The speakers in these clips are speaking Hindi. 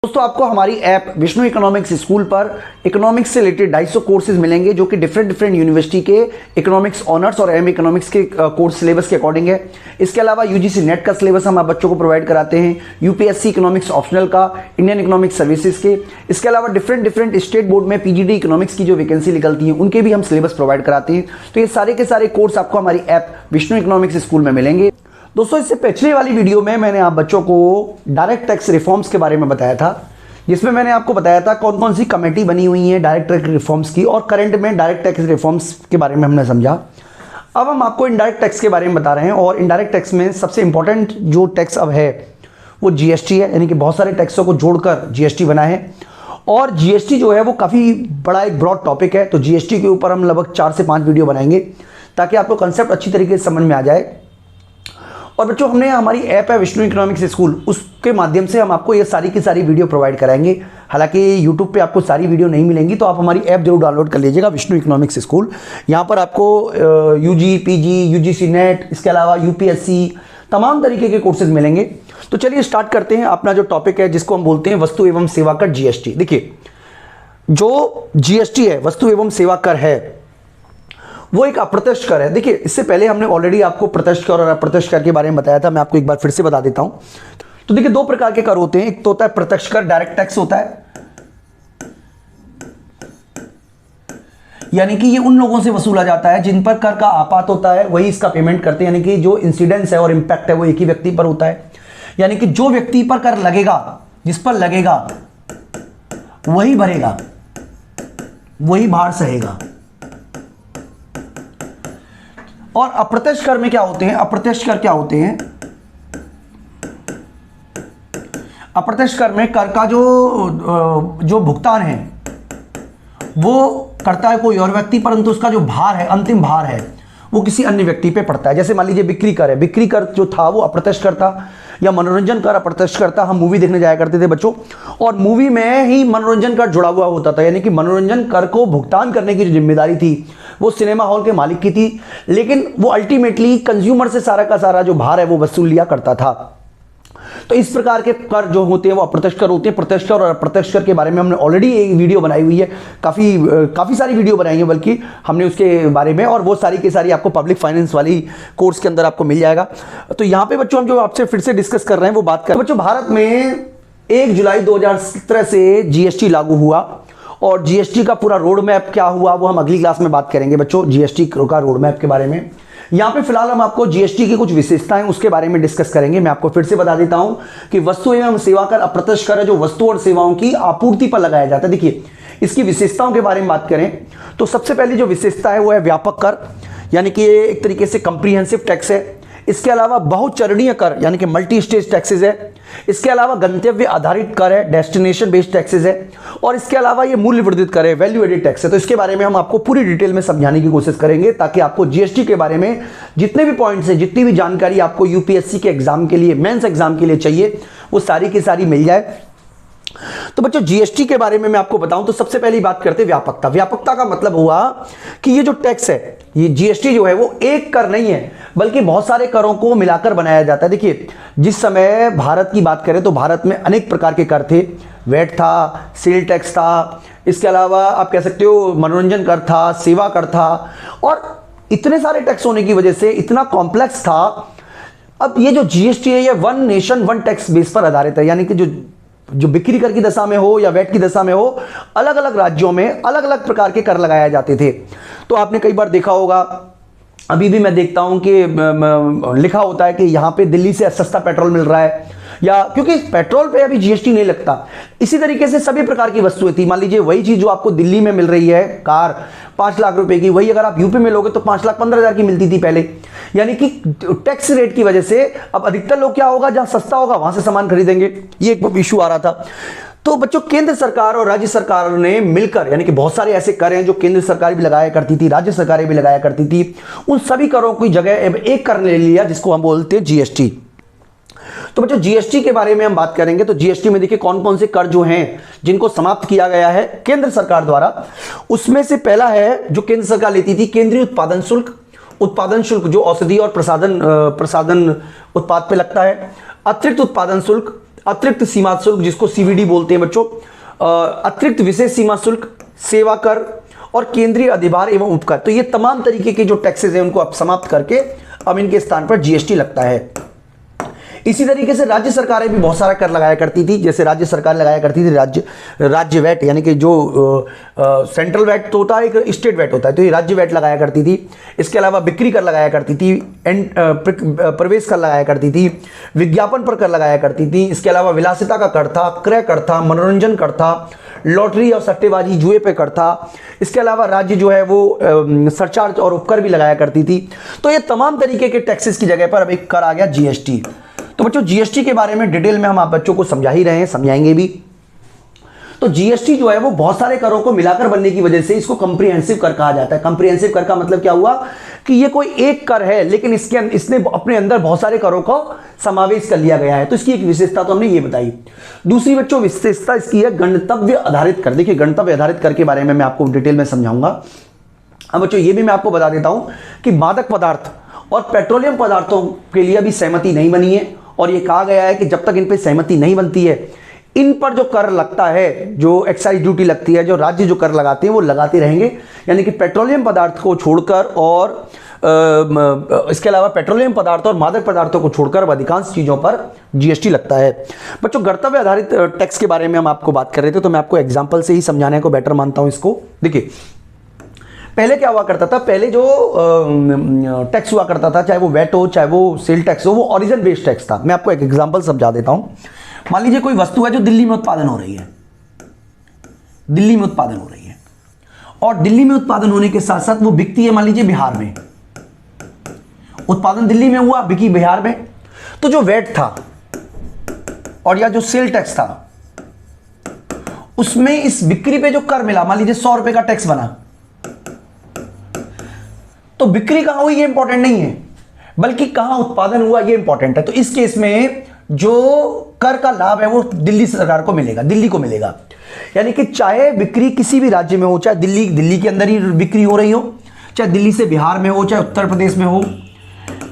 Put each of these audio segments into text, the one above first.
दोस्तों आपको हमारी ऐप विष्णु इकोनॉमिक्स स्कूल पर इकोनॉमिक्स से रिलेटेड 250 कोर्सेज मिलेंगे जो कि डिफरेंट यूनिवर्सिटी के इकोनॉमिक्स ऑनर्स और एम इकोनॉमिक्स के कोर्स सिलेबस के अकॉर्डिंग है। इसके अलावा यूजीसी नेट का सिलेबस हम आप बच्चों को प्रोवाइड कराते हैं, यूपीएससी इकोनॉमिक्स ऑप्शनल का, इंडियन इकोनॉमिक्स सर्विसेज के। इसके अलावा डिफरेंट स्टेट बोर्ड में पीजीडी इकोनॉमिक्स की जो वैकेंसी निकलती है उनके भी हम सिलेबस प्रोवाइड कराते हैं। तो ये सारे के सारे कोर्स आपको हमारी ऐप विष्णु इकोनॉमिक्स स्कूल में मिलेंगे। दोस्तों इससे पिछले वाली वीडियो में मैंने आप बच्चों को डायरेक्ट टैक्स रिफॉर्म्स के बारे में बताया था, जिसमें मैंने आपको बताया था कौन कौन सी कमेटी बनी हुई है डायरेक्ट टैक्स रिफॉर्म्स की, और करंट में डायरेक्ट टैक्स रिफॉर्म्स के बारे में हमने समझा। अब हम आपको इनडायरेक्ट टैक्स के बारे में बता रहे हैं, और इनडायरेक्ट टैक्स में सबसे इंपॉर्टेंट जो टैक्स अब है वो जीएसटी है, यानी कि बहुत सारे टैक्सों को जोड़कर जीएसटी बना है। और जीएसटी जो है वो काफ़ी बड़ा एक ब्रॉड टॉपिक है, तो जीएसटी के ऊपर हम लगभग 4 से 5 वीडियो बनाएंगे ताकि आपको कंसेप्ट अच्छी तरीके से समझ में आ जाए। और बच्चों हमने हमारी ऐप है विष्णु इकोनॉमिक्स स्कूल, उसके माध्यम से हम आपको ये सारी की सारी वीडियो प्रोवाइड कराएंगे। हालांकि यूट्यूब पे आपको सारी वीडियो नहीं मिलेंगी, तो आप हमारी ऐप जरूर डाउनलोड कर लीजिएगा विष्णु इकोनॉमिक्स स्कूल। यहाँ पर आपको यूजी, पीजी, यूजीसी नेट, इसके अलावा यूपीएससी तमाम तरीके के कोर्सेज मिलेंगे। तो चलिए स्टार्ट करते हैं अपना जो टॉपिक है, जिसको हम बोलते हैं वस्तु एवं सेवा कर जीएसटी। देखिए जो जीएसटी है, वस्तु एवं सेवा कर है, वो एक अप्रत्यक्ष कर है। देखिए इससे पहले हमने ऑलरेडी आपको प्रत्यक्ष कर और अप्रत्यक्ष कर के बारे में बताया था, मैं आपको एक बार फिर से बता देता हूं। तो देखिए 2 प्रकार के कर होते हैं, एक तो होता है प्रत्यक्ष कर, डायरेक्ट टैक्स होता है, यानी कि ये उन लोगों से वसूला जाता है जिन पर कर का आपात होता है, वही इसका पेमेंट करते हैं। यानी कि जो इंसिडेंस है और इंपैक्ट है वो एक ही व्यक्ति पर होता है, यानी कि जो व्यक्ति पर कर लगेगा, जिस पर लगेगा वही भरेगा, वही भार सहेगा। और अप्रत्यक्ष कर में क्या होते हैं, अप्रत्यक्ष कर क्या होते हैं, अप्रत्यक्ष कर में कर का जो भुगतान है वो करता है कोई और व्यक्ति, परंतु उसका जो भार है, अंतिम भार है, वो किसी अन्य व्यक्ति पे पड़ता है। जैसे मान लीजिए बिक्री कर है, बिक्री कर जो था वो अप्रत्यक्ष कर था, या मनोरंजन कर अप्रत्यक्ष कर था। हम मूवी देखने जाया करते थे बच्चों, और मूवी में ही मनोरंजन कर जुड़ा हुआ होता था, यानी कि मनोरंजन कर को भुगतान करने की जो जिम्मेदारी थी वो सिनेमा हॉल के मालिक की थी, लेकिन वो अल्टीमेटली कंज्यूमर से सारा का सारा जो भार है वो वसूल लिया करता था। तो इस प्रकार के कर जो होते हैं वो अप्रत्यक्ष कर होते हैं। प्रत्यक्ष कर और अप्रत्यक्ष कर के बारे में हमने ऑलरेडी एक वीडियो बनाई हुई है, काफ़ी सारी वीडियो बनाई है बल्कि हमने उसके बारे में, और वो सारी की सारी आपको पब्लिक फाइनेंस वाली कोर्स के अंदर आपको मिल जाएगा। तो यहाँ पे बच्चों हम जो आपसे फिर से डिस्कस कर रहे हैं वो बात कर बच्चों, भारत में 1 जुलाई 2017 से जीएसटी लागू हुआ, और जीएसटी का पूरा रोड मैप क्या हुआ वो हम अगली क्लास में बात करेंगे बच्चों, जीएसटी का रोड मैप के बारे में। यहां पे फिलहाल हम आपको जीएसटी की कुछ विशेषताएं उसके बारे में डिस्कस करेंगे। मैं आपको फिर से बता देता हूं कि वस्तु एवं सेवा कर अप्रत्यक्ष कर है, जो वस्तु और सेवाओं की आपूर्ति पर लगाया जाता है। देखिए इसकी विशेषताओं के बारे में बात करें तो सबसे पहली जो विशेषता है वो है व्यापक कर, यानी कि ये एक तरीके से कंप्रीहेंसिव टैक्स है। इसके अलावा बहुचरणीय कर, यानी कि मल्टी स्टेज टैक्सेस है। इसके अलावा गंतव्य आधारित कर है, डेस्टिनेशन बेस्ड टैक्सेस है। और इसके अलावा ये मूल्य वर्धित कर है, वैल्यू एडेड टैक्स है। तो इसके बारे में हम आपको पूरी डिटेल में समझाने की कोशिश करेंगे, ताकि आपको जीएसटी के बारे में जितने भी पॉइंट्स हैं, जितनी भी जानकारी आपको यूपीएससी के एग्जाम के लिए, मेंस एग्जाम के लिए चाहिए, वो सारी की सारी मिल जाए। तो बच्चों जीएसटी के बारे में मैं आपको बताऊं तो सबसे पहली बात करते हैं व्यापकता। व्यापकता का मतलब हुआ कि ये जो टैक्स है, ये जीएसटी जो है वो एक कर नहीं है, बल्कि बहुत सारे करों को मिलाकर बनाया जाता है। देखिए जिस समय भारत की बात करें तो भारत में अनेक प्रकार के कर थे, वैट था, सेल टैक्स था, इसके अलावा आप कह सकते हो मनोरंजन कर था, सेवा कर था, और इतने सारे टैक्स होने की वजह से इतना कॉम्प्लेक्स था। अब ये जो जीएसटी है ये one nation one tax base पर आधारित है, यानी कि जो बिक्री कर की दशा में हो या वैट की दशा में हो, अलग अलग राज्यों में अलग अलग प्रकार के कर लगाए जाते थे। तो आपने कई बार देखा होगा, अभी भी मैं देखता हूं कि लिखा होता है कि यहां पे दिल्ली से सस्ता पेट्रोल मिल रहा है, या क्योंकि पेट्रोल पे अभी जीएसटी नहीं लगता। इसी तरीके से सभी प्रकार की वस्तुएं थी। मान लीजिए वही चीज जो आपको दिल्ली में मिल रही है, कार 5 लाख रुपए की, वही अगर आप यूपी में लोगे तो 5,15,000 की मिलती थी पहले। यानी कि टैक्स रेट की वजह से अब अधिकतर लोग क्या होगा, जहां सस्ता होगा वहां से सामान खरीदेंगे, ये एक इशू आ रहा था। तो बच्चों केंद्र सरकार और राज्य सरकार ने मिलकर, यानी कि बहुत सारे ऐसे कर हैं जो केंद्र सरकार भी लगाया करती थी, राज्य सरकारें भी लगाया करती थी, उन सभी करों की जगह अब एक कर ले लिया, जिसको हम बोलते हैं जीएसटी। तो बच्चों जीएसटी के बारे में हम बात करेंगे तो जीएसटी में देखिए कौन कौन से कर जो हैं जिनको समाप्त किया गया है केंद्र सरकार द्वारा। उसमें से पहला है जो केंद्र सरकार लेती थी, केंद्रीय उत्पादन शुल्क। उत्पादन शुल्क जो औषधि और प्रसाधन उत्पाद पे लगता है। अतिरिक्त उत्पादन शुल्क, अतिरिक्त सीमा शुल्क जिसको सीवीडी बोलते हैं बच्चों, अतिरिक्त विशेष सीमा शुल्क, सेवा कर और केंद्रीय अधिभार एवं उपकर। तो ये तमाम तरीके के जो टैक्सेस हैं उनको अब समाप्त करके अब इनके स्थान पर जीएसटी लगता है। इसी तरीके से राज्य सरकारें भी बहुत सारा कर लगाया करती थी। जैसे राज्य सरकार लगाया करती थी राज्य वैट, यानी कि जो सेंट्रल वैट तो होता है, एक स्टेट वैट होता है, तो ये राज्य वैट लगाया करती थी। इसके अलावा बिक्री कर लगाया करती थी, प्रवेश कर लगाया करती थी, विज्ञापन पर कर लगाया करती थी। इसके अलावा विलासिता का कर था, क्रय कर था, मनोरंजन कर था, लॉटरी और सट्टेबाजी जुए पे कर था। इसके अलावा राज्य जो है वो सरचार्ज और उपकर भी लगाया करती थी। तो ये तमाम तरीके के टैक्सेस की जगह पर अब एक कर आ गया जीएसटी। तो बच्चों जीएसटी के बारे में डिटेल में हम आप बच्चों को समझा ही रहे हैं, समझाएंगे भी। तो जीएसटी जो है वो बहुत सारे करों को मिलाकर बनने की वजह से इसको कंप्रिहेंसिव कर कहा जाता है। कंप्रिहेंसिव कर का मतलब क्या हुआ कि ये कोई एक कर है लेकिन इसने अपने अंदर बहुत सारे करों को समावेश कर लिया गया है। तो इसकी एक विशेषता तो हमने ये बताई। दूसरी बच्चों विशेषता इसकी है गंतव्य आधारित कर। देखिए गंतव्य आधारित कर के बारे में मैं आपको डिटेल में समझाऊंगा। अब बच्चों ये भी मैं आपको बता देता हूं कि मादक पदार्थ और पेट्रोलियम पदार्थों के लिए अभी सहमति नहीं बनी है, और ये कहा गया है कि जब तक इन पर सहमति नहीं बनती है, इन पर जो कर लगता है, जो एक्साइज ड्यूटी लगती है, जो राज्य जो कर लगाते हैं वो लगाते रहेंगे। यानी कि पेट्रोलियम पदार्थ को छोड़कर और इसके अलावा पेट्रोलियम पदार्थ और मादक पदार्थों को छोड़कर अधिकांश चीजों पर जीएसटी लगता है। बच्चों कर्तव्य आधारित टैक्स के बारे में हम आपको बात कर रहे थे, तो मैं आपको एग्जांपल से ही समझाने को बेटर मानता हूं इसको। देखिए पहले क्या हुआ करता था, पहले जो टैक्स हुआ करता था, चाहे वो वैट हो चाहे वो सेल टैक्स हो, वो ओरिजिन बेस्ड टैक्स था। मैं आपको एक एग्जांपल समझा देता हूं। मान लीजिए कोई वस्तु है जो दिल्ली में उत्पादन हो रही है, दिल्ली में उत्पादन हो रही है, और दिल्ली में उत्पादन होने के साथ साथ वो बिकती है मान लीजिए बिहार में। उत्पादन दिल्ली में हुआ, बिकी बिहार में। तो जो वैट था और या जो सेल टैक्स था उसमें इस बिक्री पे जो कर मिला, मान लीजिए 100 रुपए का टैक्स बना, तो बिक्री कहां हुई ये इंपॉर्टेंट नहीं है, बल्कि कहां उत्पादन हुआ ये इंपॉर्टेंट है। तो इस केस में जो कर का लाभ है वो दिल्ली सरकार को मिलेगा, दिल्ली को मिलेगा। यानी कि चाहे बिक्री किसी भी राज्य में हो, चाहे दिल्ली के अंदर ही बिक्री हो रही हो, चाहे दिल्ली से बिहार में हो, चाहे उत्तर प्रदेश में हो,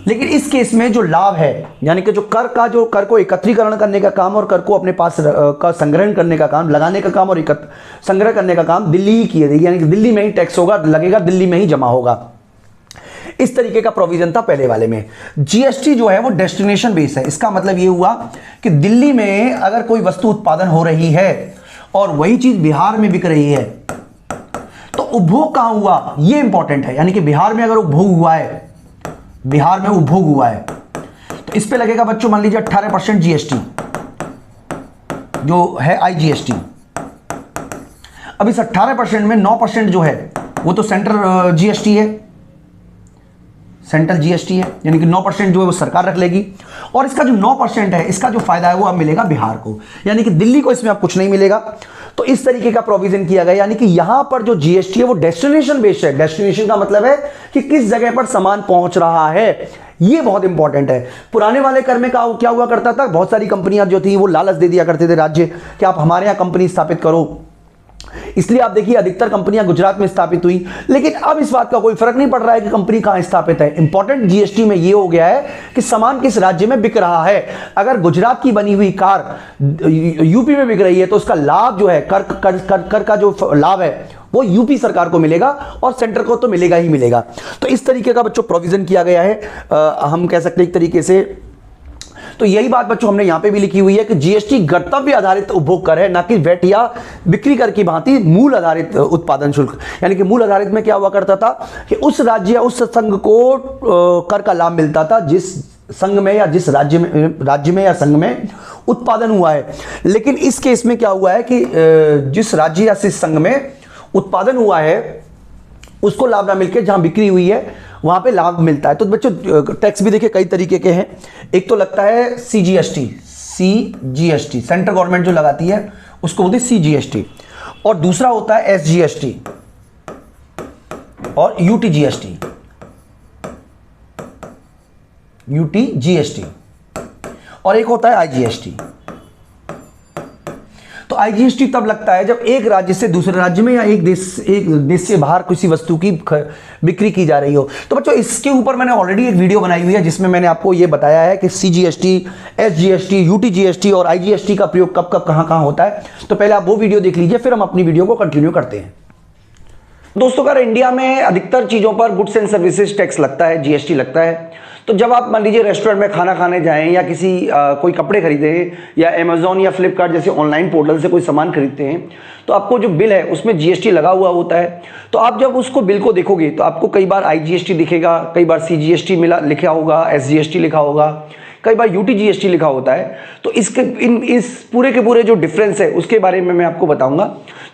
लेकिन इस केस में जो लाभ है, यानी कि जो कर को एकत्रीकरण करने का काम और कर को अपने पास का संग्रहण करने का काम, लगाने का काम और संग्रह करने का काम दिल्ली ही किया जाएगी। यानी कि दिल्ली में ही टैक्स होगा, लगेगा, दिल्ली में ही जमा होगा। इस तरीके का प्रोविजन था पहले वाले में। जीएसटी जो है वो डेस्टिनेशन बेस है। इसका मतलब ये हुआ कि दिल्ली में अगर कोई वस्तु उत्पादन हो रही है और वही चीज बिहार में बिक रही है, तो उपभोग कहां हुआ ये इंपॉर्टेंट है। यानी कि बिहार में अगर उपभोग हुआ है, बिहार में उपभोग हुआ है, तो इस पे लगेगा बच्चों मान लीजिए 18% जीएसटी जो है आईजीएसटी। अब इस 18% में 9% जो है वो तो सेंट्रल जीएसटी है, सेंट्रल जीएसटी है, यानी कि 9% जो है वो सरकार रख लेगी। और इसका जो 9% है, इसका जो फायदा है वो अब मिलेगा बिहार को, यानी कि दिल्ली को इसमें अब कुछ नहीं मिलेगा। तो इस तरीके का प्रोविजन किया गया। यानी कि यहां पर जो जीएसटी है वो डेस्टिनेशन बेस्ड है। डेस्टिनेशन का मतलब है कि किस जगह पर सामान पहुंच रहा है, ये बहुत इंपॉर्टेंट है। पुराने वाले कर में क्या हुआ करता था, बहुत सारी कंपनियां जो थी वो लालच दे दिया करते थे राज्य कि आप हमारे यहां कंपनी स्थापित करो, इसलिए आप देखिए अधिकतर कंपनियां गुजरात में स्थापित हुई। लेकिन अब इस बात का कोई फर्क नहीं पड़ रहा है कि कंपनी कहां स्थापित है। इंपॉर्टेंट जीएसटी में यह हो गया है कि सामान किस राज्य में बिक रहा है। अगर गुजरात की बनी हुई कार यूपी में बिक रही है तो उसका लाभ जो है कर का जो लाभ है वो यूपी सरकार को मिलेगा और सेंटर को तो मिलेगा ही मिलेगा। तो इस तरीके का बच्चों प्रोविजन किया गया है। हम कह सकते हैं एक तरीके से। तो यही बात बच्चों हमने यहां पे भी लिखी हुई है कि जीएसटी कर्तव्य आधारित उपभोग कर है, ना कि वैट या बिक्री कर की भांति मूल आधारित उत्पादन शुल्क। यानी कि मूल आधारित में क्या हुआ करता था कि उस राज्य या उस संघ को कर का लाभ मिलता था जिस संघ में या जिस राज्य में या संघ में उत्पादन हुआ है। लेकिन इस केस में क्या हुआ है कि जिस राज्य या जिस संघ में उत्पादन हुआ है उसको लाभ ना मिलकर जहां बिक्री हुई है वहां पे लाभ मिलता है। तो बच्चों टैक्स भी देखिए कई तरीके के हैं। एक तो लगता है सीजीएसटी, सेंट्रल गवर्नमेंट जो लगाती है उसको बोलते हैं सीजीएसटी, और दूसरा होता है एसजीएसटी और यूटीजीएसटी, और एक होता है आईजीएसटी। तो आईजीएसटी तब लगता है जब एक राज्य से दूसरे राज्य में या एक देश से बाहर किसी वस्तु की बिक्री की जा रही हो। तो बच्चों इसके ऊपर मैंने ऑलरेडी एक वीडियो बनाई हुई है जिसमें मैंने आपको ये बताया है कि सीजीएसटी, एसजीएसटी, यूटीजीएसटी और आईजीएसटी का प्रयोग कब कब कहां कहां होता है। तो पहले आप वो वीडियो देख लीजिए, फिर हम अपनी वीडियो को कंटिन्यू करते हैं। दोस्तों, अगर इंडिया में अधिकतर चीजों पर गुड्स एंड सर्विसेज टैक्स लगता है, जीएसटी लगता है। तो जब आप मान लीजिए रेस्टोरेंट में खाना खाने जाएं या किसी कोई कपड़े खरीदें या अमेजोन या फ्लिपकार्ट जैसे ऑनलाइन पोर्टल से कोई सामान खरीदते हैं, तो आपको जो बिल है उसमें जीएसटी लगा हुआ होता है। तो आप जब उसको बिल को देखोगे तो आपको कई बार आईजीएसटी दिखेगा, कई बार सीजीएसटी लिखा होगा, एसजीएसटी लिखा होगा, कई बार यूटीजीएसटी लिखा होता है। तो इस पूरे के पूरे जो डिफरेंस है उसके बारे में मैं आपको बताऊंगा।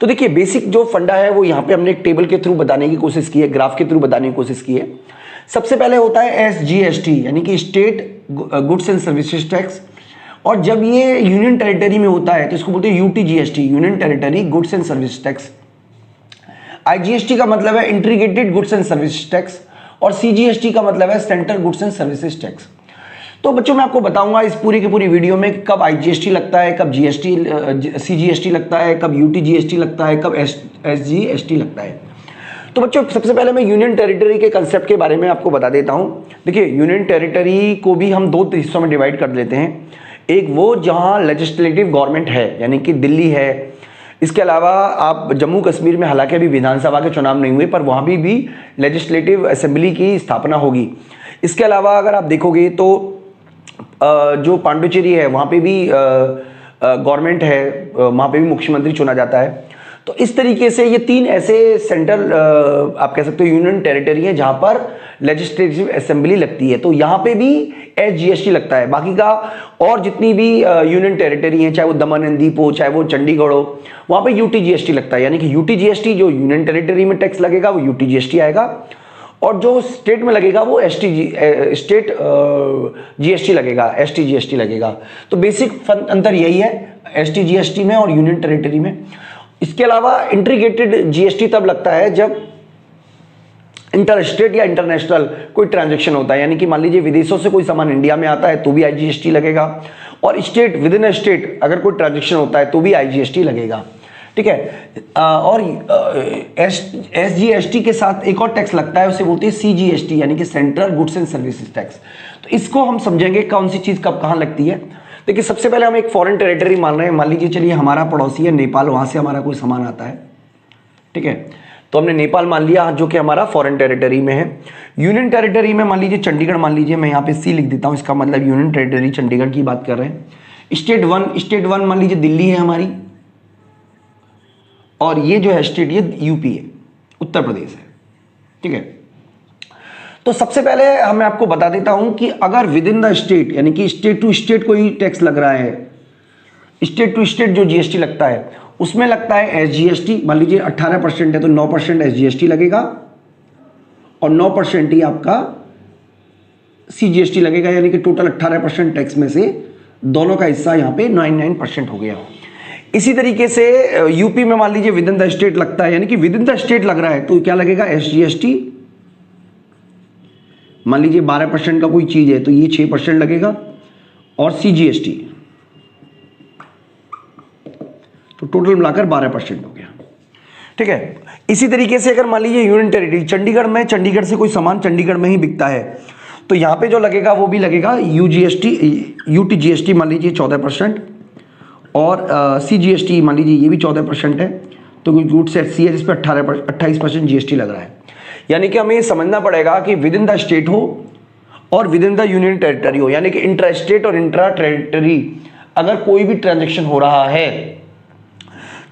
तो देखिए, बेसिक जो फंडा है वो यहाँ पे हमने एक टेबल के थ्रू बताने की कोशिश की है, ग्राफ के थ्रू बताने की कोशिश की है। सबसे पहले होता है एसजीएसटी, यानी कि state goods and services tax. और जब ये यूनियन टेरिटरी में होता है तो इसको बोलते हैं UTGST, union territory goods and service tax. IGST का मतलब है integrated goods and service tax, और सीजीएसटी का मतलब है central goods and services tax. तो बच्चों, मैं आपको बताऊंगा इस पूरी की पूरी वीडियो में कब आईजीएसटी लगता है, कब सीजीएसटी लगता है, कब यूटीजीएसटी लगता है, कब एसजीएसटी लगता है। तो बच्चों, सबसे पहले मैं यूनियन टेरिटरी के कंसेप्ट के बारे में आपको बता देता हूं। देखिए, यूनियन टेरिटरी को भी हम दो हिस्सों में डिवाइड कर लेते हैं। एक वो जहां लेजिस्लेटिव गवर्नमेंट है, यानी कि दिल्ली है। इसके अलावा आप जम्मू कश्मीर में, हालांकि अभी विधानसभा के चुनाव नहीं हुए, पर वहां भी लेजिस्लेटिव असेंबली की स्थापना होगी। इसके अलावा अगर आप देखोगे तो जो पांडुचेरी है वहां पे भी गवर्नमेंट है, वहां पे भी मुख्यमंत्री चुना जाता है। तो इस तरीके से ये तीन ऐसे सेंट्रल आप कह सकते हो यूनियन टेरिटरी है जहां पर लेजिस्लेटिव असेंबली लगती है। तो यहाँ पे भी एसजीएसटी लगता है। बाकी का और जितनी भी यूनियन टेरिटरी है, चाहे वो दमन एंड दीप हो, चाहे वो चंडीगढ़ हो, वहां पे यूटीजीएसटी लगता है। यानी कि यूटीजीएसटी जो यूनियन टेरिटरी में टैक्स लगेगा वो यूटीजीएसटी आएगा, और जो स्टेट में लगेगा वो स्टेट जीएसटी लगेगा, एसटीजीएसटी लगेगा। तो बेसिक अंतर यही है एसटीजीएसटी में और यूनियन टेरिटरी में। इसके अलावा इंटीग्रेटेड जीएसटी तब लगता है जब इंटर स्टेट या इंटरनेशनल कोई ट्रांजैक्शन होता है। यानी कि मान लीजिए विदेशों से कोई सामान इंडिया में आता है तो भी आईजीएसटी लगेगा, और स्टेट विद इन स्टेट अगर कोई ट्रांजैक्शन होता है तो भी आईजीएसटी लगेगा। ठीक है। और एसजीएसटी के साथ एक और टैक्स लगता है, उसे बोलते हैं सीजीएसटी, यानी कि central goods and services tax. तो इसको हम समझेंगे कौन सी चीज कब कहां लगती है। देखिए, सबसे पहले हम एक फॉरेन टेरिटरी मान रहे हैं। मान लीजिए, चलिए हमारा पड़ोसी है नेपाल, वहां से हमारा कोई सामान आता है। ठीक है, तो हमने नेपाल मान लिया जो कि हमारा फॉरेन टेरिटरी में है। यूनियन टेरिटरी में मान लीजिए चंडीगढ़ मान लीजिए, मैं यहाँ पे सी लिख देता हूँ, इसका मतलब यूनियन टेरिटरी चंडीगढ़ की बात कर रहे हैं। स्टेट वन मान लीजिए दिल्ली है हमारी, और ये जो है स्टेट ये यूपी है, उत्तर प्रदेश है। ठीक है, तो सबसे पहले मैं आपको बता देता हूं कि अगर विद इन द स्टेट, यानी कि स्टेट टू स्टेट कोई टैक्स लग रहा है, स्टेट टू स्टेट जो जीएसटी लगता है उसमें लगता है एसजीएसटी। मान लीजिए 18% है तो 9% एसजीएसटी लगेगा, और 9% ही आपका सीजीएसटी लगेगा। यानी कि टोटल 18% टैक्स में से दोनों का हिस्सा यहाँ पे 9% हो गया। इसी तरीके से यूपी में मान लीजिए विद इन द स्टेट लगता है, यानी कि विद इन द स्टेट लग रहा है तो क्या लगेगा, एसजीएसटी। मान लीजिए 12% का कोई चीज है तो ये 6% लगेगा, और सीजीएसटी, तो टोटल मिलाकर 12% हो गया। ठीक है। इसी तरीके से अगर मान लीजिए यूनियन टेरिटरी चंडीगढ़ में, चंडीगढ़ से कोई सामान चंडीगढ़ में ही बिकता है तो यहां पे जो लगेगा वो भी लगेगा यूटीजीएसटी मान लीजिए 14%, और सीजीएसटी मान लीजिए ये भी 14% है। तो कोई गुड्स एचसी है जिस पर 28% जीएसटी लग रहा है। यानी कि हमें समझना पड़ेगा कि विद इन द स्टेट हो और with in the union territory हो, यानी कि इंट्रा स्टेट और इंट्रा टेरिटरी अगर कोई भी ट्रांजैक्शन हो रहा है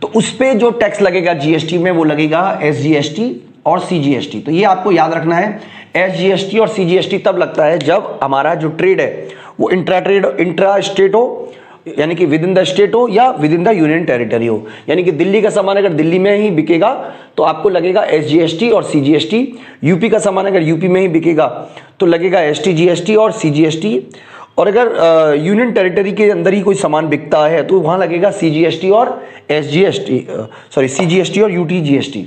तो उस पे जो टैक्स लगेगा जीएसटी में वो लगेगा एसजीएसटी और सीजीएसटी। तो ये आपको याद रखना है, एसजीएसटी और सीजीएसटी तब लगता है जब हमारा जो ट्रेड है वो इंट्रा स्टेट हो, यानी कि विद इन द स्टेट हो या with in the union territory हो। यानी कि दिल्ली का सामान अगर दिल्ली में ही बिकेगा तो आपको लगेगा एसजीएसटी और सीजीएसटी। यूपी का सामान अगर यूपी में ही बिकेगा तो लगेगा एसटीजीएसटी और सीजीएसटी। और अगर यूनियन टेरिटरी के अंदर ही कोई सामान बिकता है तो वहां लगेगा सीजीएसटी और सीजीएसटी और यूटीजीएसटी।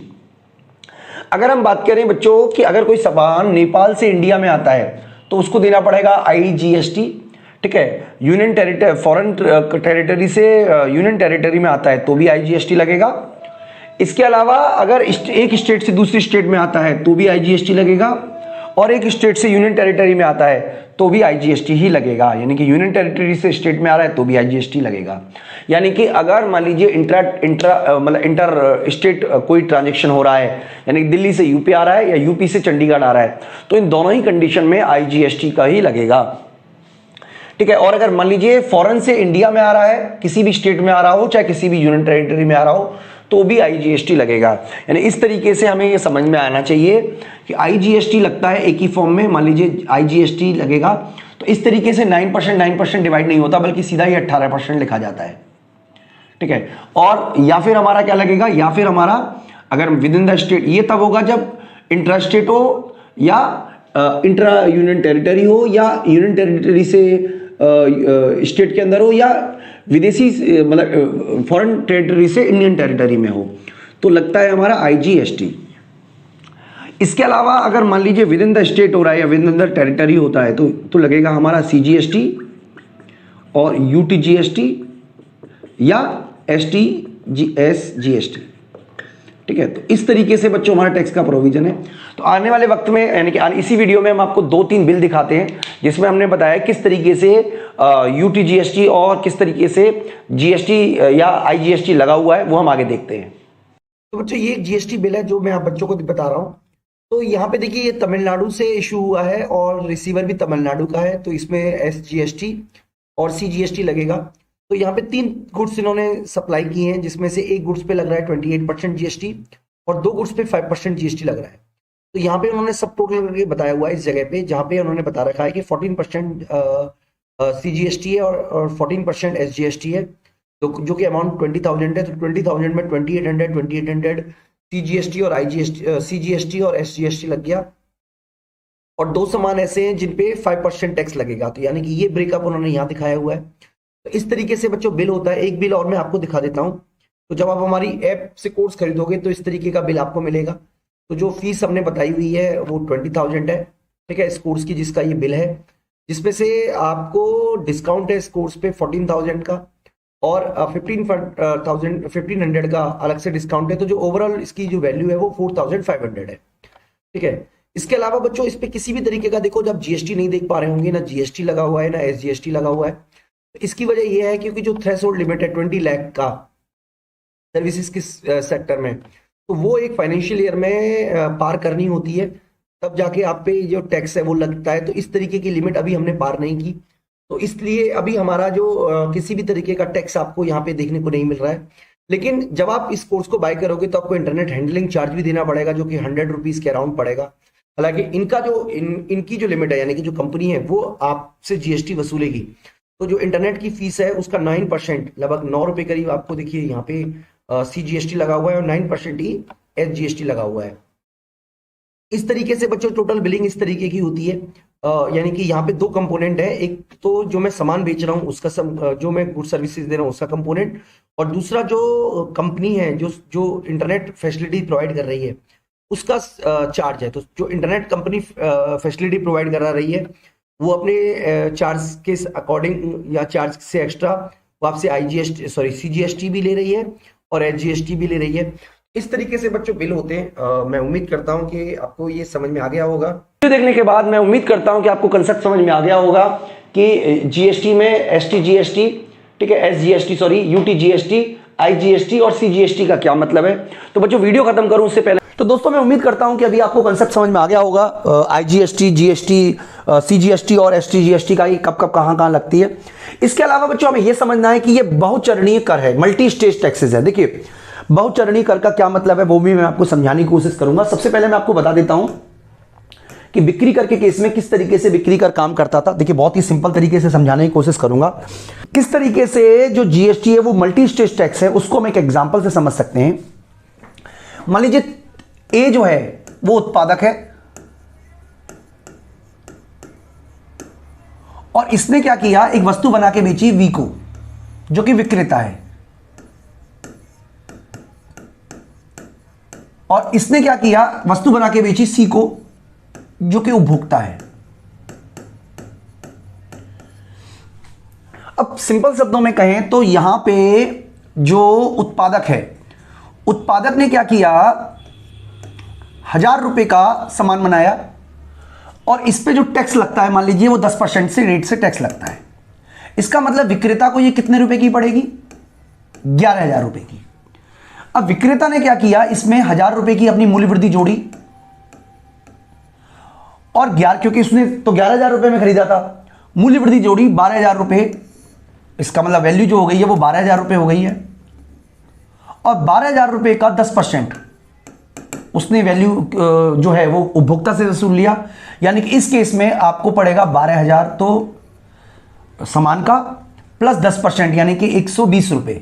अगर हम बात करें बच्चों कि अगर कोई सामान नेपाल से इंडिया में आता है तो उसको देना पड़ेगा आईजीएसटी। ठीक है, यूनियन टेरिटरी, फॉरेन टेरिटरी से यूनियन टेरिटरी में आता है तो भी आईजीएसटी लगेगा। इसके अलावा अगर एक स्टेट से दूसरी स्टेट में आता है तो भी आईजीएसटी लगेगा, और एक स्टेट से यूनियन टेरिटरी में आता है तो भी आईजीएसटी ही लगेगा। यानी कि यूनियन टेरिटरी से स्टेट में आ रहा है तो भी आईजीएसटी लगेगा। यानी कि अगर मान लीजिए इंटर स्टेट कोई ट्रांजेक्शन हो रहा है, यानी कि दिल्ली से यूपी आ रहा है या यूपी से चंडीगढ़ आ रहा है, तो इन दोनों ही कंडीशन में आईजीएसटी का ही लगेगा। ठीक है। और अगर मान लीजिए फॉरेन से इंडिया में आ रहा है, किसी भी स्टेट में आ रहा हो, चाहे किसी भी यूनियन टेरिटरी में आ रहा हो, तो भी आईजीएसटी लगेगा। यानी इस तरीके से हमें ये समझ में आना चाहिए कि आईजीएसटी लगता है एक ही फॉर्म में। मान लीजिए आईजीएसटी लगेगा तो इस तरीके से 9% डिवाइड नहीं होता, बल्कि सीधा ही 18% लिखा जाता है। ठीक है। और या फिर हमारा क्या लगेगा, या फिर हमारा अगर विद इन द स्टेट, ये तब होगा जब इंट्रा स्टेट हो या इंट्रा यूनियन टेरिटरी हो, या यूनियन टेरिटरी से स्टेट के अंदर हो, या विदेशी मतलब फॉरेन टेरिटरी से इंडियन टेरिटरी में हो, तो लगता है हमारा आईजीएसटी। इसके अलावा अगर मान लीजिए विद इन द स्टेट हो रहा है या विद इन द टेरिटरी होता है तो लगेगा हमारा सीजीएसटी और यूटीजीएसटी या एसजीएसटी। ठीक है। तो इस तरीके से बच्चों हमारा टैक्स का प्रोविजन है। तो आने वाले वक्त में, यानी कि इसी वीडियो में हम आपको 2-3 बिल दिखाते हैं जिसमें हमने बताया किस तरीके से यूटीजीएसटी और किस तरीके से जीएसटी या आईजीएसटी लगा हुआ है, वो हम आगे देखते हैं। तो बच्चों ये एक जीएसटी बिल है जो मैं आप बच्चों को बता रहा हूँ। तो यहाँ पे देखिए ये तमिलनाडु से इशू हुआ है और रिसीवर भी तमिलनाडु का है, तो इसमें एसजीएसटी और सीजीएसटी लगेगा। तो यहाँ पे 3 गुड्स इन्होंने सप्लाई किए हैं, जिसमें से एक गुड्स पे लग रहा है 28% जीएसटी और 2 गुड्स पे 5% जीएसटी लग रहा है। तो यहाँ पे उन्होंने सब टोटल करके बताया हुआ है इस जगह पे, जहाँ पे उन्होंने बता रखा है कि 14% सीजीएसटी है और 14% एसजीएसटी है, तो जो कि अमाउंट 20,000 है। तो 20,000 में 2800 सीजीएसटी और आईजीएसटी, सीजीएसटी और एसजीएसटी लग गया। और 2 सामान ऐसे हैं जिन पे 5% टैक्स लगेगा। तो यानी कि ये ब्रेकअप उन्होंने यहाँ दिखाया हुआ है। तो इस तरीके से बच्चों बिल होता है। एक बिल और मैं आपको दिखा देता हूँ। तो जब आप हमारी ऐप से कोर्स खरीदोगे तो इस तरीके का बिल आपको मिलेगा। तो जो फीस हमने बताई हुई है वो 20,000 है। ठीक है, इस कोर्स की जिसका ये बिल है, जिसमें से आपको डिस्काउंट है इस कोर्स पे 14,000 का और 1500 का अलग से डिस्काउंट है। तो जो ओवरऑल इसकी जो वैल्यू है वो 4,500 है। ठीक है। इसके अलावा बच्चों इस पे किसी भी तरीके का देखो जब जीएसटी नहीं देख पा रहे होंगे, ना जीएसटी लगा हुआ है ना एसजीएसटी लगा हुआ है। तो इसकी वजह यह है क्योंकि जो थ्रेशोल्ड लिमिट है 20 लाख का सर्विसेज के सेक्टर में, तो वो एक फाइनेंशियल ईयर में पार करनी होती है, तब जाके आप पे जो टैक्स है वो लगता है। तो इस तरीके की लिमिट अभी हमने पार नहीं की, तो इसलिए अभी हमारा जो किसी भी तरीके का टैक्स आपको यहाँ पे देखने को नहीं मिल रहा है। लेकिन जब आप इस कोर्स को बाय करोगे तो आपको इंटरनेट हैंडलिंग चार्ज भी देना पड़ेगा, जो कि 100 रुपीज के अराउंड पड़ेगा। हालांकि इनका जो इनकी जो लिमिट है, यानी कि जो कंपनी है वो आपसे जीएसटी वसूलेगी। तो जो इंटरनेट की फीस है उसका 9%, लगभग 9 रुपए करीब आपको देखिए यहाँ पे सीजीएसटी लगा हुआ है और 9% ही एसजीएसटी लगा हुआ है। इस तरीके से बच्चों टोटल बिलिंग इस तरीके की होती है। यानी कि यहाँ पे 2 कंपोनेंट है, एक तो जो मैं सामान बेच रहा हूँ उसका जो मैं गुड सर्विसेज दे रहा हूँ उसका कंपोनेंट, और दूसरा जो कंपनी है जो इंटरनेट फैसिलिटी प्रोवाइड कर रही है उसका चार्ज है। तो जो इंटरनेट कंपनी फैसिलिटी प्रोवाइड करा रही है वो अपने चार्ज के अकॉर्डिंग या चार्ज से एक्स्ट्रा वो आपसे सीजीएसटी भी ले रही है और एसजीएसटी भी ले रही है। इस तरीके से बच्चों बिल होते हैं। मैं उम्मीद करता हूं कि आपको ये समझ में आ गया होगा। वीडियो देखने के बाद मैं उम्मीद करता हूं कि आपको कंसेप्ट समझ में आ गया होगा कि जीएसटी में एसटी जीएसटी, ठीक है, SGST sorry UT GST, IGST और सीजीएसटी का क्या मतलब है। तो बच्चों वीडियो खत्म करूं उससे पहले, तो दोस्तों मैं उम्मीद करता हूं कि अभी आपको कंसेप्ट समझ में आ गया होगा आईजीएसटी, जीएसटी, सीजीएसटी और एसटीजीएसटी का, ये कब कब कहां लगती है। इसके अलावा बच्चों हमें यह समझना है कि ये बहुचरणीय कर है, मल्टी स्टेज टैक्सेस है। देखिए बहुचरणीय कर का क्या मतलब है वो भी मैं आपको समझाने की कोशिश करूंगा। सबसे पहले मैं आपको बता देता हूं कि बिक्री कर के केस में किस तरीके से बिक्री कर काम करता था। देखिए बहुत ही सिंपल तरीके से समझाने की कोशिश करूंगा किस तरीके से जो जीएसटी है वो मल्टी स्टेज टैक्स है, उसको हम एक एग्जांपल से समझ सकते हैं। मान लीजिए ए जो है वो उत्पादक है और इसने क्या किया, एक वस्तु बना के बेची बी को, जो कि विक्रेता है, और इसने क्या किया, वस्तु बना के बेची सी को, जो कि उपभोक्ता है। अब सिंपल शब्दों में कहें तो यहां पे जो उत्पादक है, उत्पादक ने क्या किया, 1000 रुपए का सामान बनाया और इस पे जो टैक्स लगता है मान लीजिए वो 10% से रेट से टैक्स लगता है। इसका मतलब विक्रेता को ये कितने रुपए की पड़ेगी, 11,000 रुपए की। अब विक्रेता ने क्या किया, इसमें 1000 रुपए की अपनी मूल्य वृद्धि जोड़ी और 11, क्योंकि उसने तो 11,000 रुपए में खरीदा था, मूल्य वृद्धि जोड़ी 12,000 रुपए। इसका मतलब वैल्यू जो हो गई है वो 12,000 रुपए हो गई है और 12,000 रुपए का 10% उसने वैल्यू जो है वो उपभोक्ता से वसूल लिया। यानी कि इस केस में आपको पड़ेगा 12,000 तो सामान का प्लस 10% यानी कि 120 रुपए।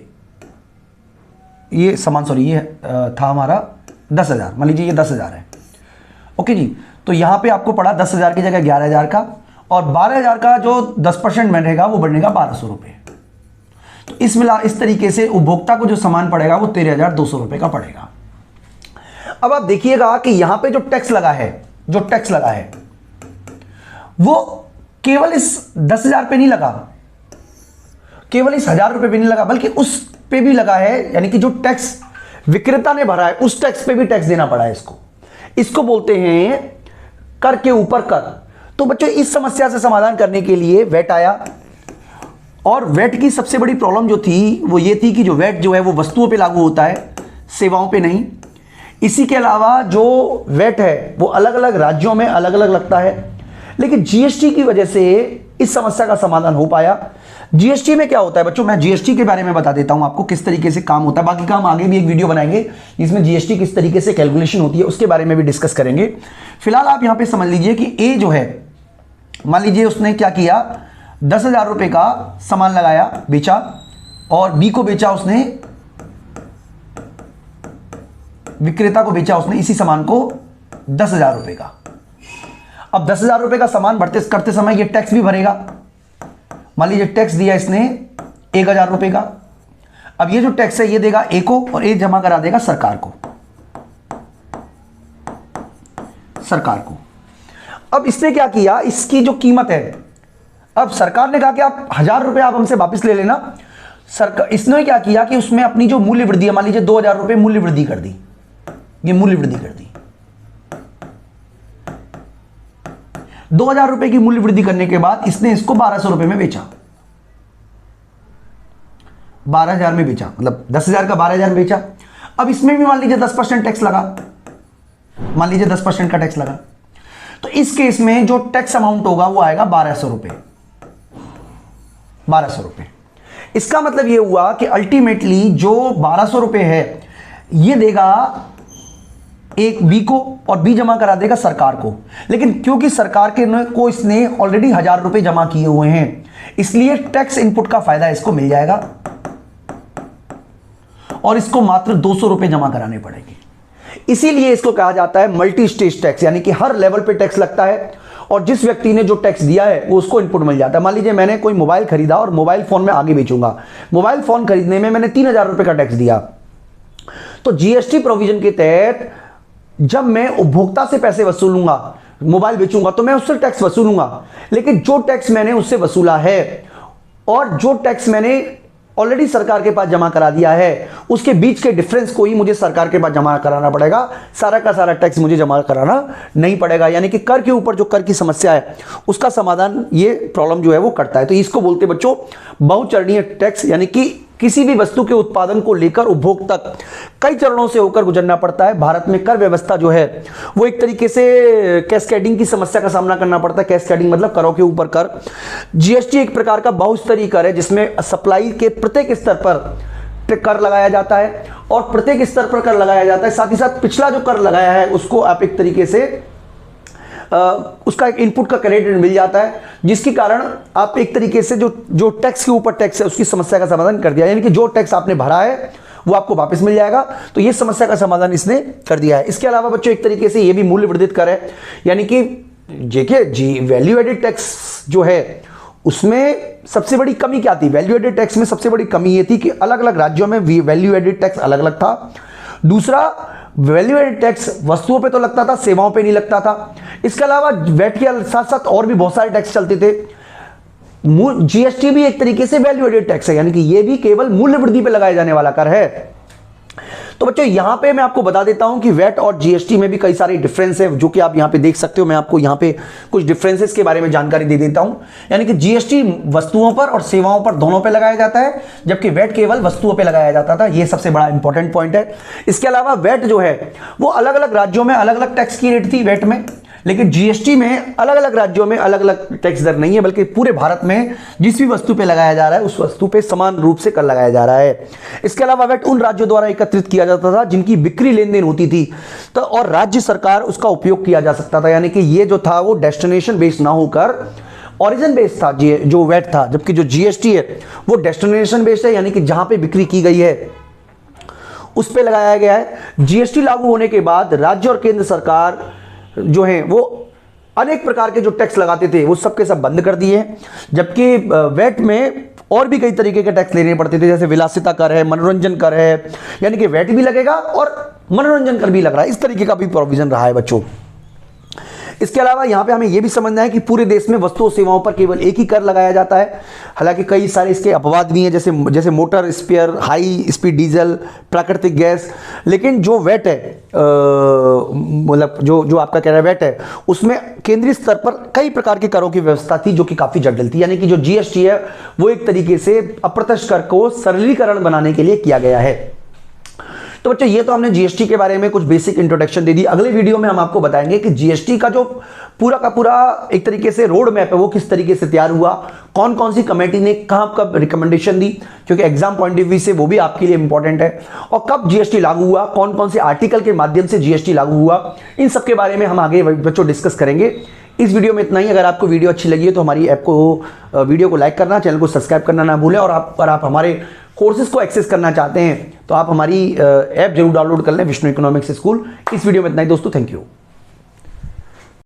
ये सामान, सॉरी ये था हमारा 10,000, मान लीजिए ये 10,000 है। ओके जी, तो यहां पे आपको पड़ा 10,000 की जगह 11,000 का और 12,000 का जो 10% बनेगा वो बनेगा 1,200 रुपए। तो इस तरीके से उपभोक्ता को जो सामान पड़ेगा वो 13,200 रुपए का पड़ेगा। अब आप देखिएगा कि यहां पे जो टैक्स लगा है, जो टैक्स लगा है वो केवल इस 10,000 पे नहीं लगा, केवल इस 1,000 रुपए पे नहीं लगा, बल्कि उस पे भी लगा है। यानी कि जो टैक्स विक्रेता ने भरा है उस टैक्स पे भी टैक्स देना पड़ा है इसको। इसको बोलते हैं कर के ऊपर कर। तो बच्चों इस समस्या से समाधान करने के लिए वैट आया और वैट की सबसे बड़ी प्रॉब्लम जो थी वो ये थी कि जो वैट जो है वो वस्तुओं पे लागू होता है, सेवाओं पे नहीं। इसी के अलावा जो वैट है वो अलग अलग राज्यों में अलग अलग लगता है। लेकिन जीएसटी की वजह से इस समस्या का समाधान हो पाया। जीएसटी में क्या होता है बच्चों, मैं जीएसटी के बारे में बता देता हूं आपको किस तरीके से काम होता है। बाकी काम आगे भी एक वीडियो बनाएंगे जिसमें जीएसटी किस तरीके से कैलकुलेशन होती है उसके बारे में भी डिस्कस करेंगे। फिलहाल आप यहां पे समझ लीजिए कि ए जो है, मान लीजिए उसने क्या किया, 10,000 रुपए का सामान लगाया, बेचा और बी को बेचा उसने, विक्रेता को बेचा उसने इसी सामान को 10,000 रुपए का। अब 10,000 रुपए का सामान बढ़ते करते समय ये टैक्स भी भरेगा। मान लीजिए टैक्स दिया इसने 1,000 रुपए का। अब ये जो टैक्स है ये देगा ए को और ए जमा करा देगा सरकार को, सरकार को। अब इसने क्या किया, इसकी जो कीमत है, अब सरकार ने कहा कि आप 1,000 रुपए आप हमसे वापस ले लेना। सरकार, इसने क्या किया कि उसमें अपनी जो मूल्य वृद्धि है, मान लीजिए 2,000 रुपए मूल्य वृद्धि कर दी, ये मूल्य वृद्धि कर दी। 2,000 रुपए की मूल्य वृद्धि करने के बाद इसने इसको 1,200 रुपए में बेचा, 12,000 में बेचा, मतलब 10,000 का 12,000 में बेचा। अब इसमें भी मान लीजिए 10% टैक्स लगा, मान लीजिए 10% का टैक्स लगा, तो इस केस में जो टैक्स अमाउंट होगा वो आएगा 1,200 रुपए, 1,200 रुपए। इसका मतलब ये हुआ कि अल्टीमेटली जो 1,200 रुपए है ये देगा एक बी को और बी जमा करा देगा सरकार को। लेकिन क्योंकि सरकार के को इसने ऑलरेडी 1,000 रुपए जमा किए हुए हैं इसलिए टैक्स इनपुट का फायदा इसको मिल जाएगा और इसको मात्र 200 रुपए जमा कराने पड़ेंगे। इसीलिए इसको कहा जाता है मल्टी स्टेज टैक्स, यानी कि हर लेवल पे टैक्स लगता है और जिस व्यक्ति ने जो टैक्स दिया है वो उसको इनपुट मिल जाता है। मान लीजिए मैंने कोई मोबाइल खरीदा और मोबाइल फोन में आगे बेचूंगा, मोबाइल फोन खरीदने में मैंने 3,000 रुपए का टैक्स दिया, तो जीएसटी प्रोविजन के तहत जब मैं उपभोक्ता से पैसे वसूलूंगा, मोबाइल बेचूंगा, तो मैं उससे टैक्स वसूलूंगा। लेकिन जो टैक्स मैंने उससे वसूला है और जो टैक्स मैंने ऑलरेडी सरकार के पास जमा करा दिया है उसके बीच के डिफरेंस को ही मुझे सरकार के पास जमा कराना पड़ेगा, सारा का सारा टैक्स मुझे जमा कराना नहीं पड़ेगा। यानी कि कर के ऊपर जो कर की समस्या है उसका समाधान ये प्रॉब्लम जो है वो करता है। तो इसको बोलते हैं बच्चों बहुचरणीय टैक्स, यानी कि किसी भी वस्तु के उत्पादन को लेकर उपभोग तक कई चरणों से होकर गुजरना पड़ता है। भारत में कर व्यवस्था जो है वो एक तरीके से कैस्केडिंग की समस्या का सामना करना पड़ता है। कैस्केडिंग मतलब करों के ऊपर कर। जीएसटी एक प्रकार का बहुस्तरीय कर है जिसमें सप्लाई के प्रत्येक स्तर पर कर लगाया जाता है और प्रत्येक स्तर पर कर लगाया जाता है, साथ ही साथ पिछला जो कर लगाया है उसको आप एक तरीके से उसका एक इनपुट का क्रेडिट मिल जाता है, जिसके कारण आप एक तरीके से जो टैक्स के ऊपर टैक्स है उसकी समस्या का समाधान कर दिया। यानी कि जो टैक्स आपने भरा है वो आपको वापस मिल जाएगा, तो ये समस्या का समाधान इसने कर दिया है। इसके अलावा बच्चों एक तरीके से ये भी मूल्य वर्धित कर है, यानी कि देखिए जी वैल्यू एडेड टैक्स जो है उसमें सबसे बड़ी कमी क्या थी, वैल्यू एडेड टैक्स में सबसे बड़ी कमी ये थी कि अलग अलग राज्यों में वैल्यू एडेड टैक्स अलग अलग था। दूसरा, वैल्यू एडेड टैक्स वस्तुओं पे तो लगता था, सेवाओं पे नहीं लगता था। इसके अलावा वैट के साथ साथ और भी बहुत सारे टैक्स चलते थे। जीएसटी भी एक तरीके से वैल्यू एडेड टैक्स है, यानी कि ये भी केवल मूल्य वृद्धि पे लगाया जाने वाला कर है। तो बच्चों यहां पे मैं आपको बता देता हूं कि वैट और जीएसटी में भी कई सारे डिफरेंस है, जो कि आप यहां पे देख सकते हो। मैं आपको यहां पे कुछ डिफरेंसेस के बारे में जानकारी दे देता हूं। यानी कि जीएसटी वस्तुओं पर और सेवाओं पर दोनों पे लगाया जाता है, जबकि वैट केवल वस्तुओं पे लगाया जाता था। यह सबसे बड़ा इंपॉर्टेंट पॉइंट है। इसके अलावा वैट जो है वो अलग अलग राज्यों में अलग अलग टैक्स की रेट थी वैट में, लेकिन जीएसटी में अलग अलग राज्यों में अलग अलग टैक्स दर नहीं है, बल्कि पूरे भारत में जिस भी वस्तु पे लगाया जा रहा है उस वस्तु पे समान रूप से कर लगाया जा रहा है। इसके अलावा वैट उन राज्यों द्वारा एकत्रित किया जाता था जिनकी बिक्री लेन देन होती थी, तो और राज्य सरकार उसका उपयोग किया जा सकता था। यानी कि ये जो था वो डेस्टिनेशन बेस्ड ना होकर ओरिजिन बेस्ड था जो वैट था, जबकि जो जीएसटी है वो डेस्टिनेशन बेस्ड है, यानी कि जहां पे बिक्री की गई है उस पे लगाया गया है। जीएसटी लागू होने के बाद राज्य और केंद्र सरकार जो है वो अनेक प्रकार के जो टैक्स लगाते थे वो सब के सब बंद कर दिए, जबकि वैट में और भी कई तरीके के टैक्स लेने पड़ते थे, जैसे विलासिता कर है, मनोरंजन कर है, यानी कि वैट भी लगेगा और मनोरंजन कर भी लग रहा है। इस तरीके का भी प्रोविजन रहा है बच्चों। इसके अलावा यहां पे हमें यह भी समझना है कि पूरे देश में वस्तुओं सेवाओं पर केवल एक ही कर लगाया जाता है। हालांकि कई सारे इसके अपवाद भी हैं, जैसे motor spare, high speed diesel, प्राकृतिक गैस, लेकिन जो वैट है मतलब जो आपका कह रहा है वैट है, उसमें केंद्रीय स्तर पर कई प्रकार के करों की व्यवस्था थी जो कि काफी जटिल थी। यानी कि जो जीएसटी है वो एक तरीके से अप्रत्यक्ष कर को सरलीकरण बनाने के लिए किया गया है। तो बच्चों ये तो हमने जीएसटी के बारे में कुछ बेसिक इंट्रोडक्शन दे दी। अगले वीडियो में हम आपको बताएंगे कि जीएसटी का जो पूरा का पूरा एक तरीके से रोड मैप है वो किस तरीके से तैयार हुआ, कौन कौन सी कमेटी ने कहां कब रिकमेंडेशन दी, क्योंकि एग्जाम पॉइंट ऑफ व्यू से वो भी आपके लिए इंपॉर्टेंट है, और कब जीएसटी लागू हुआ, कौन कौन से आर्टिकल के माध्यम से जीएसटी लागू हुआ, इन सब के बारे में हम आगे बच्चों डिस्कस करेंगे। इस वीडियो में इतना ही। अगर आपको वीडियो अच्छी लगी है तो हमारी ऐप को वीडियो को लाइक करना, चैनल को सब्सक्राइब करना ना भूलें, और आप हमारे कोर्सेज को एक्सेस करना चाहते हैं तो आप हमारी ऐप जरूर डाउनलोड कर लें, विष्णु इकोनॉमिक्स स्कूल। इस वीडियो में इतना ही दोस्तों, थैंक यू।